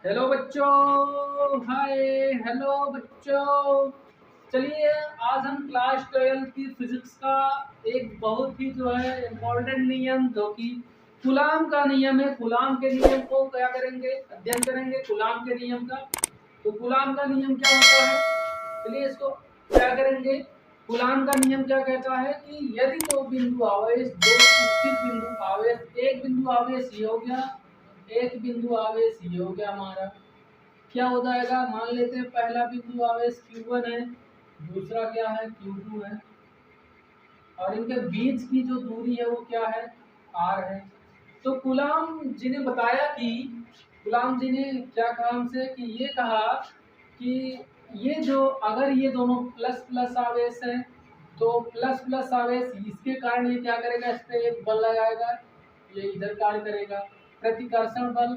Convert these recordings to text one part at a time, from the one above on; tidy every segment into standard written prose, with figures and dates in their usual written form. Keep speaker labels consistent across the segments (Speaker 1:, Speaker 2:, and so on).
Speaker 1: Hello बच्चों, हाय। Hello बच्चों, चलिए आज हम क्लास 12 की फिजिक्स का एक बहुत ही जो है इम्पोर्टेंट नियम जो कि कूलाम का नियम है। कूलाम के नियम को क्या करेंगे, अध्ययन करेंगे कूलाम के नियम का। तो कूलाम का नियम क्या होता है, चलिए इसको क्या करेंगे। कूलाम का नियम क्या कहता है कि यदि दो बिंदु आवेश, दो स्थिर बिंदु आवेश, एक बिंदु आवेश ये हो गया, एक बिंदु आवेश ये हो गया हमारा, क्या हो जाएगा। मान लेते हैं पहला बिंदु आवेश Q1 है, दूसरा क्या है Q2 है, और इनके बीच की जो दूरी है वो क्या है, R है। तो कूलाम जी ने बताया कि कूलाम जी ने क्या कहा हमसे कि ये कहा कि ये जो अगर ये दोनों प्लस प्लस आवेश है तो प्लस प्लस आवेश इसके कारण ये क्या करेगा, इस पे एक बल लगाएगा, ये इधर कार्य करेगा प्रतिकर्षण बल,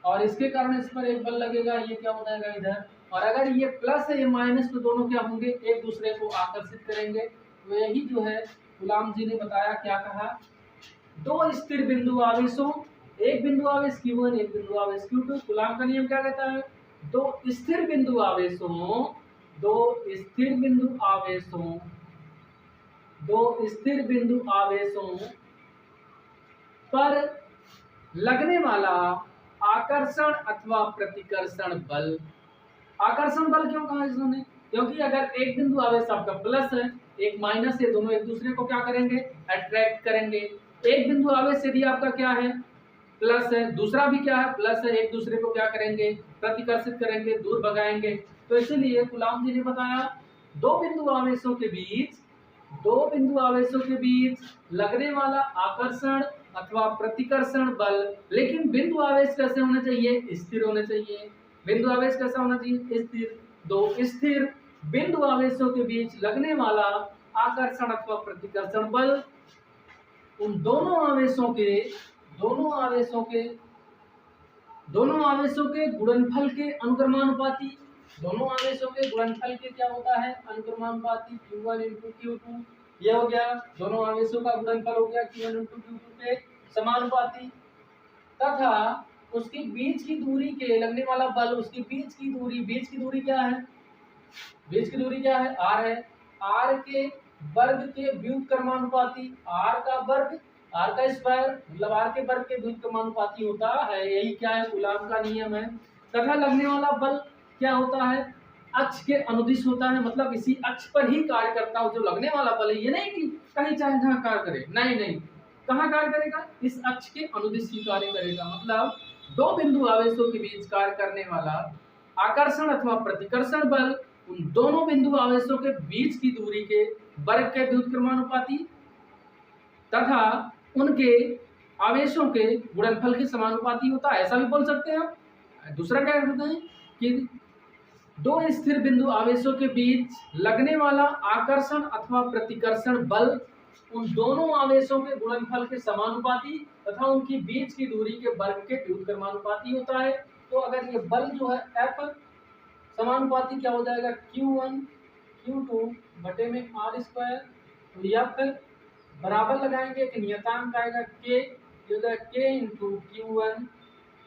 Speaker 1: और इसके कारण इस पर एक बल लगेगा, ये क्या हो जाएगा इधर। और अगर ये प्लस है ये माइनस, तो दोनों क्या होंगे, एक दूसरे को आकर्षित करेंगे। तो यही जो है गुलाम जी ने बताया, क्या कहा, दो स्थिर बिंदु आवेशों, एक बिंदु आवेश Q1, एक बिंदु आवेश Q2। गुलाम का नियम क्या कहता है, दो स्थिर बिंदु आवेशों, दो स्थिर बिंदु आवेशों, दो स्थिर बिंदु आवेशों पर लगने वाला आकर्षण अथवा प्रतिकर्षण बल। आकर्षण बल क्यों कहा इन्होंने, क्योंकि अगर एक बिंदु आवेश आपका प्लस है, एक माइनस है, दोनों एक दूसरे को क्या करेंगे, अट्रैक्ट करेंगे। एक बिंदु आवेश यदि आपका क्या है, प्लस है, दूसरा भी क्या है, प्लस है, एक दूसरे को क्या करेंगे, प्रतिकर्षित करेंगे, दूर भगाएंगे। तो इसीलिए गुलाम जी ने बताया दो बिंदु आवेशों के बीच, दो बिंदु आवेशों के बीच लगने वाला आकर्षण अथवा प्रतिकर्षण बल, लेकिन बिंदु आवेश कैसे होने चाहिए, स्थिर होने चाहिए। बिंदु आवेश कैसा होना चाहिए, स्थिर। दो स्थिर बिंदु आवेशों के बीच लगने वाला आकर्षण अथवा प्रतिकर्षण बल उन दोनों आवेशों के, दोनों आवेशों के, दोनों आवेशों के गुणनफल के अनुक्रमानुपाती, दोनों आवेशों के गुणनफल के क्या होता है, अनुक्रमानुपाती। Q1 इंटू Q2 ये हो गया, दोनों आवेशों का गुणनफल हो गया Q1 इंटू Q2 के समानुपाती, तथा उसकी बीच की दूरी के लगने वाला बल, उसकी बीच की दूरी, बीच की दूरी क्या है, बीच की दूरी क्या है, R है। R के वर्ग के व्युत्क्रमानुपाती, R का वर्ग, R का स्क्वायर मतलब R के वर्ग के व्युत्क्रमानुपाती होता है। यही क्या है, कूलाम का नियम है। तथा लगने वाला बल क्या होता है, अक्ष के अनुदिश होता है, मतलब इसी अक्ष पर ही कार्य करता हो जो लगने वाला बल है। ये नहीं कि कहीं चाहे जहां कार्य करे, नहीं नहीं, कहाँ कार्य करेगा, इस अक्ष के अनुदिश ही कार्य करेगा। मतलब दो बिंदु आवेशों के बीच कार्य करने वाला आकर्षण अथवा प्रतिकर्षण बल उन दोनों बिंदु आवेशों के बीच की दूरी के वर्ग के व्युत्क्रमानुपाती तथा उनके आवेशों के गुणनफल के समानुपाती होता है, ऐसा भी बोल सकते हैं हम। दूसरा क्या कहते हैं कि दो स्थिर बिंदु आवेशों के बीच लगने वाला आकर्षण अथवा प्रतिकर्षण बल उन दोनों आवेशों के गुणनफल के समानुपाती तथा उनकी बीच की दूरी के वर्ग के व्युत्क्रमानुपाती होता है। तो अगर ये बल जो है F समानुपाती क्या हो जाएगा, Q1 Q2 बटे में R स्क्वायर, तो या फिर बराबर लगाएंगे, एक नियतांक आएगा K, जो K इंटू Q1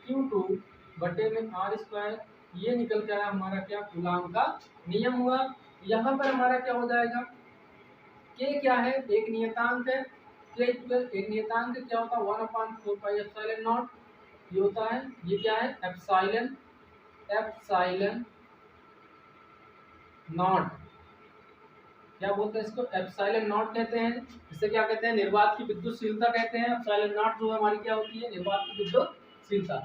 Speaker 1: Q2 बटे में R स्क्वायर। ये निकल कर आया हमारा क्या, कूलाम का नियम हुआ। यहाँ पर हमारा क्या हो जाएगा, K क्या है, एक नियतांक है, K इक्वल एक नियतांक क्या होता है 1/4 पाई एप्सिलॉन नॉट, ये होता है, ये क्या है एप्सिलॉन, एप्सिलॉन नॉट, क्या बोलते हैं इसको, एप्सिलॉन नॉट कहते हैं। इसे क्या कहते हैं, निर्वात की विद्युतशीलता कहते हैं। एप्सिलॉन नॉट जो है हमारी क्या होती है, निर्वात की विद्युतशीलता।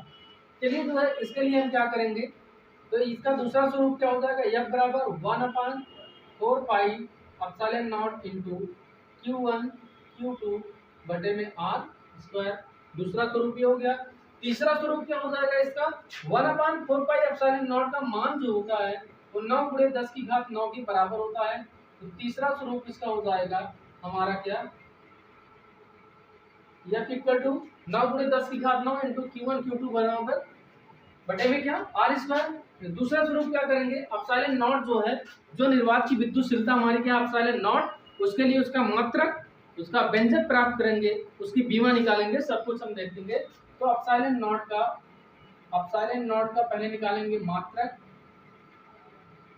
Speaker 1: चलिए जो है इसके लिए हम क्या करेंगे, तो इसका दूसरा स्वरूप क्या हो जाएगा, F बराबर 1/4 pi epsilon nought into Q1 Q2 बटे में R स्क्वायर। दूसरा स्वरूप ये हो गया। तीसरा स्वरूप क्या हो जाएगा इसका, 1/4 पाई एप्सिलॉन नॉट का मान जो होता है वो 9 गुणे 10 की घात 9 के बराबर होता है। तो तीसरा स्वरूप इसका हो जाएगा हमारा क्या, F इक्वल टू 9 गुणे 10 की घात 9 इंटू Q1 Q2 बराबर बटे में क्या, R स्क्वायर। दूसरा स्वरूप क्या करेंगे, एप्सिलॉन नॉट जो है, जो निर्वात की विद्युतशीलता हमारी क्या एप्सिलॉन नॉट, उसके लिए उसका मात्रक, उसका व्यंजक प्राप्त करेंगे, उसकी बीमा निकालेंगे, सब कुछ हम देख लेंगे। तो एप्सिलॉन नॉट का एप्सिलॉन नॉट का पहले निकालेंगे मात्रक,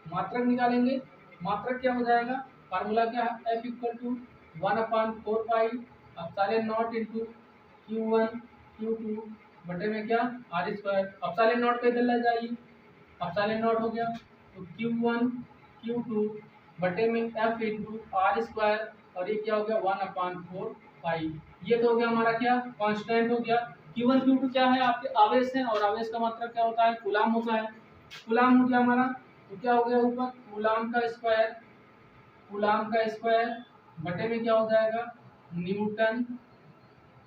Speaker 1: मात्रक निकालेंगे। मात्रक क्या हो जाएगा, फार्मूला क्या है, F equal to 1/4 pi epsilon nought into Q1 Q2 बटे में क्या R स्क्वायर। एप्सिलॉन नॉट पे इधर ले जाइए, एप्सिलॉन नॉट हो गया तो Q1 Q2 बटे में F इंटू R स्क्वायर, और ये क्या हो गया 1/4 पाई। ये तो हो गया हमारा क्या कांस्टेंट हो गया। Q1 Q2 क्या है, आपके आवेश हैं, और आवेश का मात्रक क्या होता है, कूलाम होता है। कूलाम हो गया हमारा, तो क्या हो गया ऊपर कूलाम का स्क्वायर, कूलाम का स्क्वायर बटे में क्या हो जाएगा न्यूटन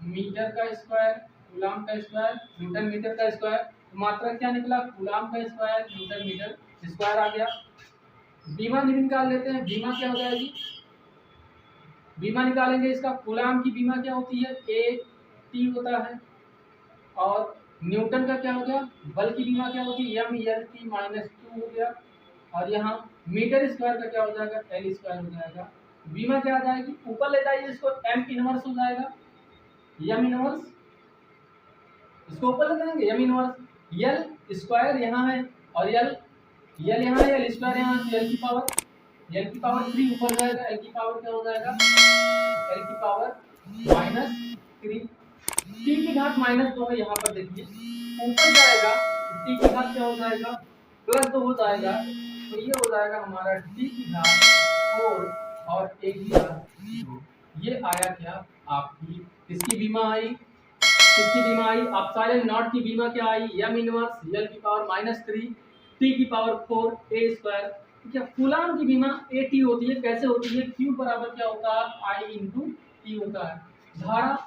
Speaker 1: मीटर का स्क्वायर, कूलाम का स्क्वायर न्यूटन मीटर का स्क्वायर। तो मात्रा क्या निकला, कूलाम का स्क्वायर न्यूटन मीटर स्क्वायर आ गया। बीमा निकाल लेते हैं, बीमा क्या हो जाएगी, बीमा निकालेंगे इसका, कूलाम की बीमा क्या होती है ए टी होता है, और न्यूटन का क्या हो गया, बल की बीमा क्या होती है M L/T-2 हो गया, और यहाँ मीटर स्क्वायर का क्या हो जाएगा L स्क्वायर हो जाएगा। बीमा क्या आ जाएगी, ऊपर ले जाइए इसको, M इनवर्स हो जाएगा, M इनवर्स, इसको ऊपर ले जाएंगे M इनवर्स, L स्क्वायर यहाँ है, और L यहाँ है, L स्क्वायर यहाँ है, L की पावर 3 ऊपर जाएगा, L की पावर क्या हो जाएगा, L की पावर -3, T की घात -2 है, यहाँ पर देखिए ऊपर जाएगा तो T की घात क्या हो जाएगा +2 हो जाएगा, तो ये हो जाएगा हमारा T की घात 4 और A की घात 0। ये आया क्या आपकी, किसकी बीमा आई, किसकी बीमा आई, एप्सिलॉन नॉट की बीमा क्या आई, M इनवर्स L की पावर -3 T की पावर 4 A स्क्वायर। क्या कूलाम की बीमा AT होती है, कैसे होती है, Q बराबर क्या होता है I इंटू T होता है। धारा,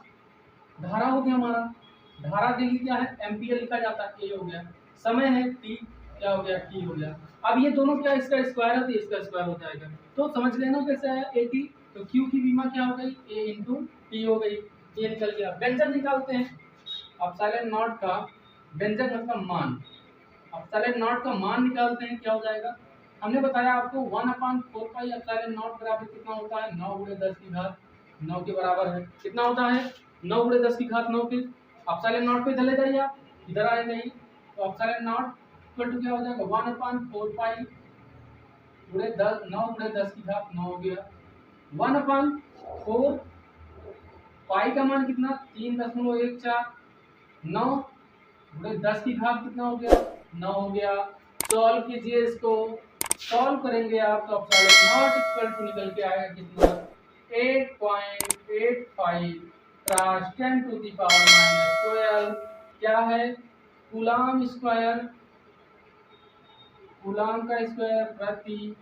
Speaker 1: धारा हो गया हमारा, धारा के लिए क्या है एम्पियर लिखा जाता है, A हो गया, समय है T क्या हो गया T हो गया। अब ये दोनों क्या इसका स्क्वायर है तो इसका स्क्वायर हो जाएगा, तो समझ लेना कैसे आया AT, तो Q की बीमा क्या हो गई A इंटू T हो गई, ये निकल गया। व्यंजक निकालते हैं, एप्सिलॉन नॉट का व्यंजक मतलब मान, एप्सिलॉन नॉट का मान निकालते हैं, क्या हो जाएगा, हमने बताया आपको 1/4 पाई एप्सिलॉन नॉट बराबर कितना होता है 9 × 10 की घात 9 के बराबर है, कितना होता है 9 × 10 की घात 9 के। एप्सिलॉन नॉट पे इधर ले जाइए आप, इधर आए नहीं, तो एप्सिलॉन नॉट इक्वल टू क्या हो जाएगा 1/4 पाई गुणे 10, 9 × 10 की घात 9 हो गया। 1/4 पाई का मान कितना 3.14, 9 × 10 की घात कितना हो गया 9 हो गया। सॉल्व कीजिए इसको, सॉल्व करेंगे आप तो एप्सिलॉन नॉट इक्वल टू निकल के आएगा कितना 8.85 × 10⁻⁻12 क्या है कूलाम स्क्वायर, कूलाम का स्क्वायर प्रति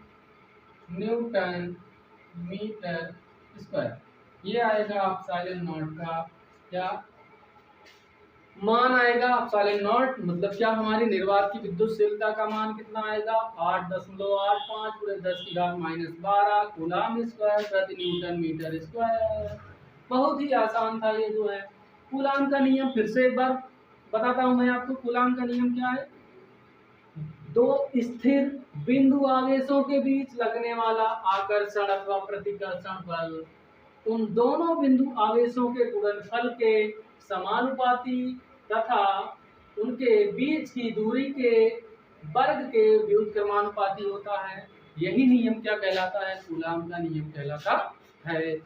Speaker 1: न्यूटन मीटर स्क्वायर। ये आएगा एप्सिलॉन नॉट का क्या मान आएगा। एप्सिलॉन नॉट मतलब क्या, हमारी निर्वात की विद्युतशीलता का मान कितना आएगा 8.85 × 10⁻12 कूलाम स्क्वायर प्रति न्यूटन मीटर स्क्वायर। बहुत ही आसान था ये जो है। कूलाम का नियम फिर से एक बार बताता हूं मैं आपको, कूलाम का नियम क्या है, दो स्थिर बिंदु आवेशों के बीच लगने वाला आकर्षण अथवा प्रतिकर्षण बल उन दोनों बिंदु आवेशों के गुणनफल के समानुपाती तथा उनके बीच की दूरी के वर्ग के व्युत्क्रमानुपाती होता है। यही नियम क्या कहलाता है, कूलाम का नियम कहलाता है।